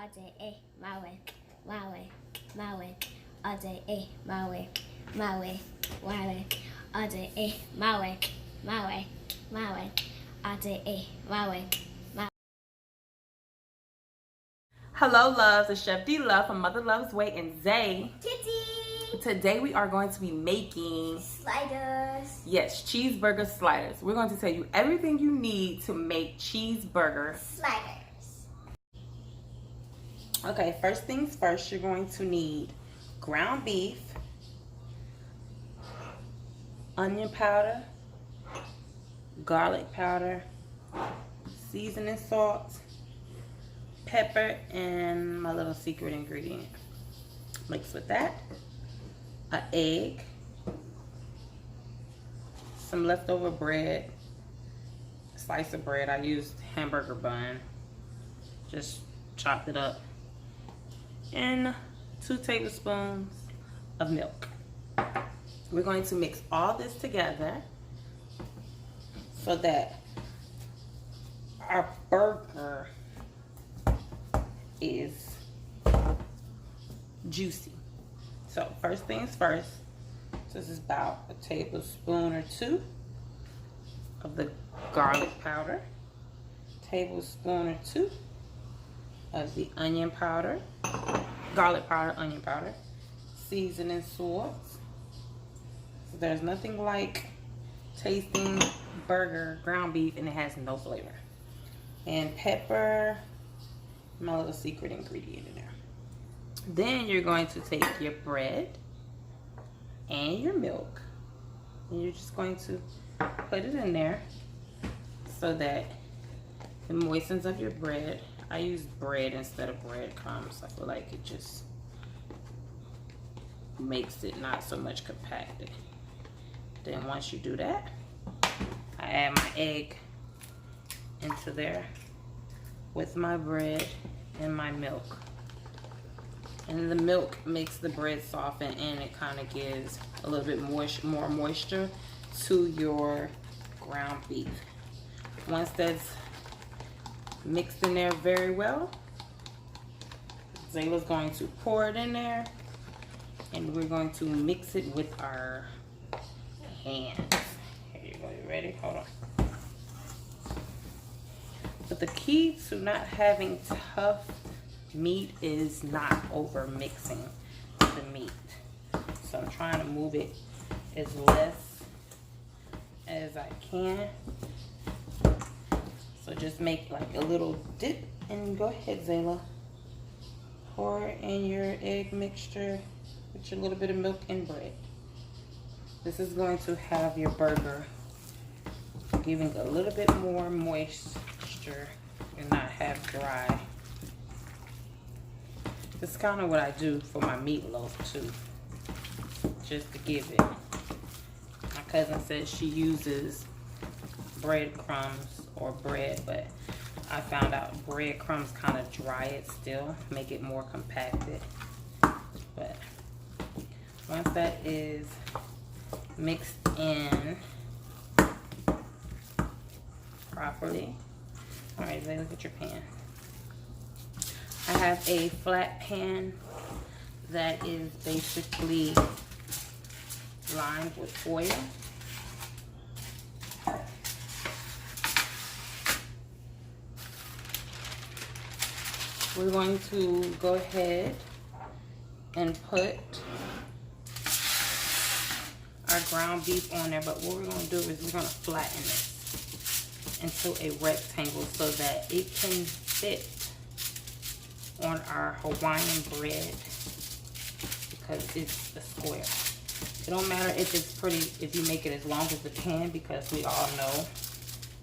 all day, my way, my way, my way, all day, my way, my way, my way, all day, my way, my way, my way, all day, my way, my way. Hello, loves. It's Chef D Love from Mother Loves Way and Zay. Kitty! Today we are going to be making Sliders. yes, cheeseburger sliders. We're going to tell you everything you need to make cheeseburger Sliders. Okay, first things first, you're going to need ground beef, onion powder, garlic powder, seasoning salt, pepper, and my little secret ingredient. Mixed with that, an egg, some leftover bread, a slice of bread. I used hamburger bun, just chopped it up, and 2 tablespoons of milk. We're going to mix all this together so that our burger is juicy. So first things first, this is about a tablespoon or 2 of the garlic powder, tablespoon or 2 of the onion powder, garlic powder, onion powder, seasoning salt. So there's nothing like tasting burger, ground beef, and it has no flavor. And pepper, my little secret ingredient in there. Then you're going to take your bread and your milk, and you're just going to put it in there so that it moistens up your bread. I use bread instead of breadcrumbs. I feel like it just makes it not so much compacted. Then once you do that, I add my egg into there with my bread and my milk. And the milk makes the bread soften, and it kind of gives a little bit more moisture to your ground beef. Once that's mixed in there very well, Zayla's going to pour it in there, and we're going to mix it with our hands. Here you go, you ready? Hold on. But the key to not having tough meat is not over mixing the meat. So I'm trying to move it as less as I can. So just make like a little dip, and go ahead, Zayla. Pour in your egg mixture with your little bit of milk and bread. This is going to have your burger giving a little bit more moisture and not have dry. This is kind of what I do for my meatloaf too, just to give it. My cousin says she uses breadcrumbs or bread, but I found out breadcrumbs kind of dry it still, make it more compacted. But once that is mixed in properly, all right, Zay, look at your pan. I have a flat pan that is basically lined with foil. We're going to go ahead and put our ground beef on there, but what we're going to do is we're going to flatten it into a rectangle so that it can fit on our Hawaiian bread, because it's a square. It don't matter if it's pretty, if you make it as long as the pan, because we all know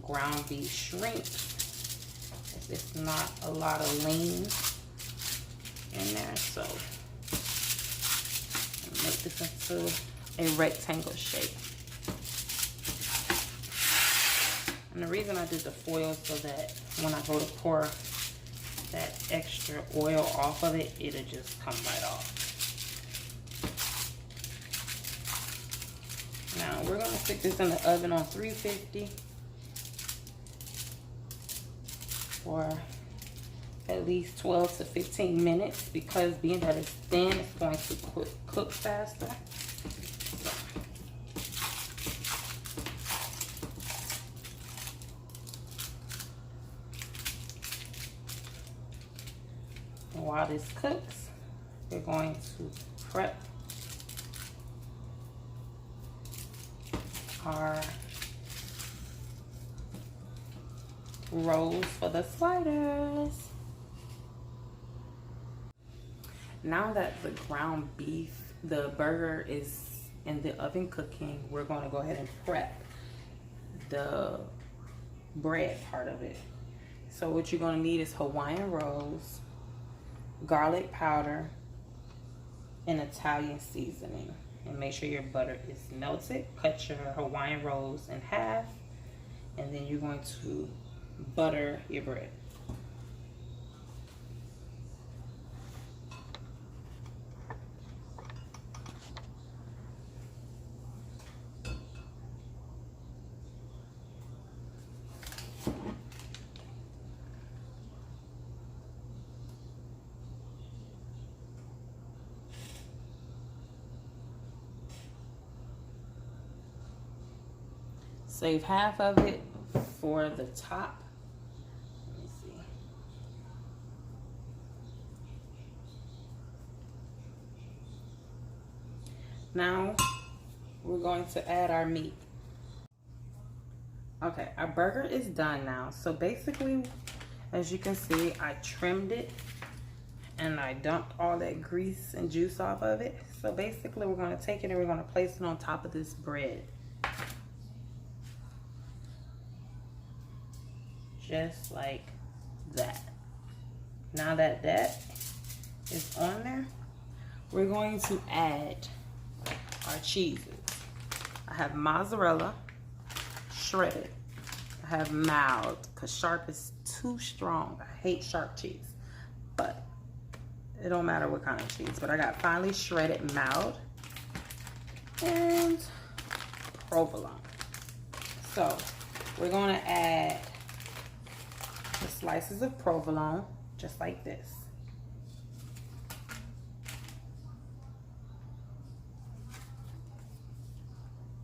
ground beef shrinks if it's not a lot of lean in there. So make this into a rectangle shape. And the reason I did the foil so that when I go to pour that extra oil off of it, it'll just come right off. Now we're gonna stick this in the oven on 350 for at least 12 to 15 minutes because being that it's thin, it's going to cook faster. And while this cooks, we're going to prep our rolls for the sliders. Now that the ground beef, the burger is in the oven cooking, we're going to go ahead and prep the bread part of it. So what you're going to need is Hawaiian rolls, garlic powder, and Italian seasoning. And make sure your butter is melted. Cut your Hawaiian rolls in half, and then you're going to butter your bread. Save half of it for the top. Let me see. Now we're going to add our meat. Okay, our burger is done now. So basically, as you can see, I trimmed it and I dumped all that grease and juice off of it. So basically, we're going to take it and we're going to place it on top of this bread. Just like that. Now that that is on there, we're going to add our cheeses. I have mozzarella shredded. I have mild because sharp is too strong. I hate sharp cheese, but it don't matter what kind of cheese. But I got finely shredded mild and provolone. So we're going to add the slices of provolone, just like this.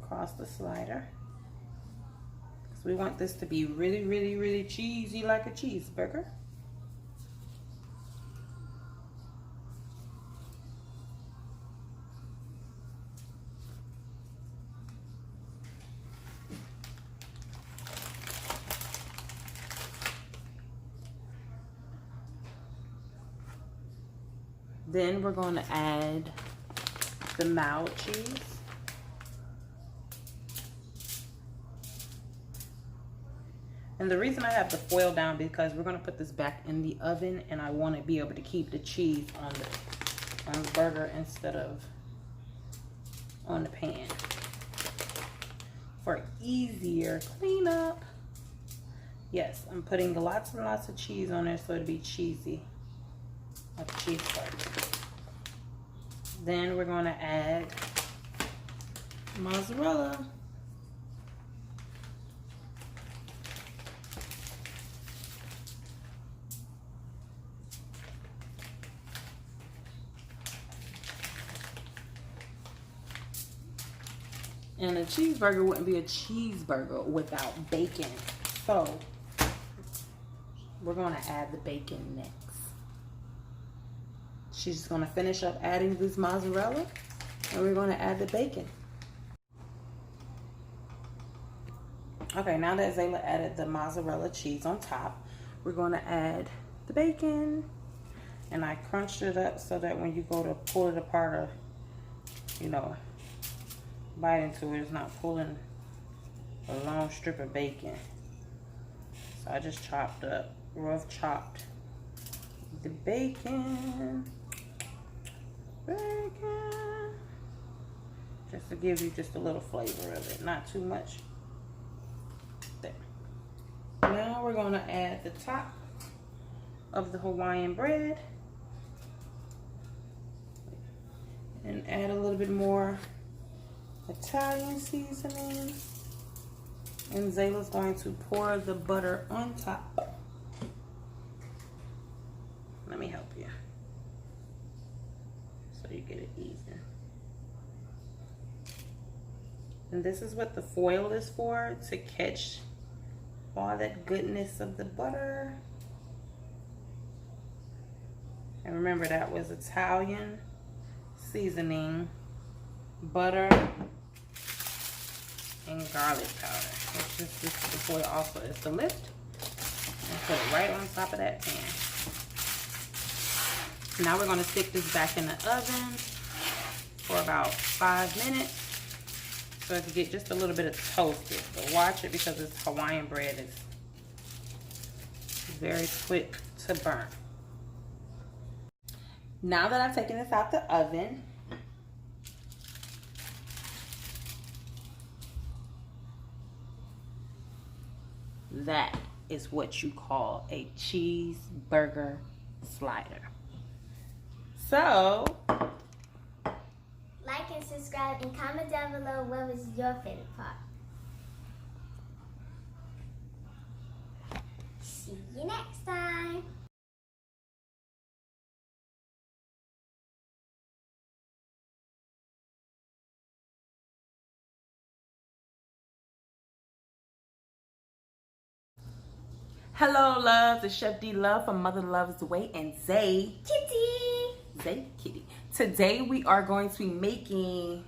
Across the slider. So we want this to be really, really, really cheesy like a cheeseburger. Then we're going to add the mild cheese. And the reason I have the foil down because we're going to put this back in the oven and I want to be able to keep the cheese on the burger instead of on the pan. For easier cleanup. Yes, I'm putting lots and lots of cheese on there so it'll be cheesy. Like a cheeseburger. Then we're going to add mozzarella. And a cheeseburger wouldn't be a cheeseburger without bacon. So we're going to add the bacon next. She's just going to finish up adding this mozzarella and we're going to add the bacon. Okay, now that Zayla added the mozzarella cheese on top, we're going to add the bacon. And I crunched it up so that when you go to pull it apart or, you know, bite into it, it's not pulling a long strip of bacon. So I just rough chopped the bacon. Just to give you just a little flavor of it, not too much. There. Now we're going to add the top of the Hawaiian bread and add a little bit more Italian seasoning, and Zayla's going to pour the butter on top. you get it even. And this is what the foil is for, to catch all that goodness of the butter. And remember, that was Italian seasoning, butter, and garlic powder. It's just this the foil also is the lift. And put it right on top of that pan. Now we're going to stick this back in the oven for about 5 minutes so it can get just a little bit of toasted. But watch it, because this Hawaiian bread is very quick to burn. Now that I've taken this out the oven, that is what you call a cheeseburger slider. So, like and subscribe and comment down below what was your favorite part. See you next time. hello loves, it's Chef D Love from Mother Loves the Way and Zay Kitty. Kitty. Today we are going to be making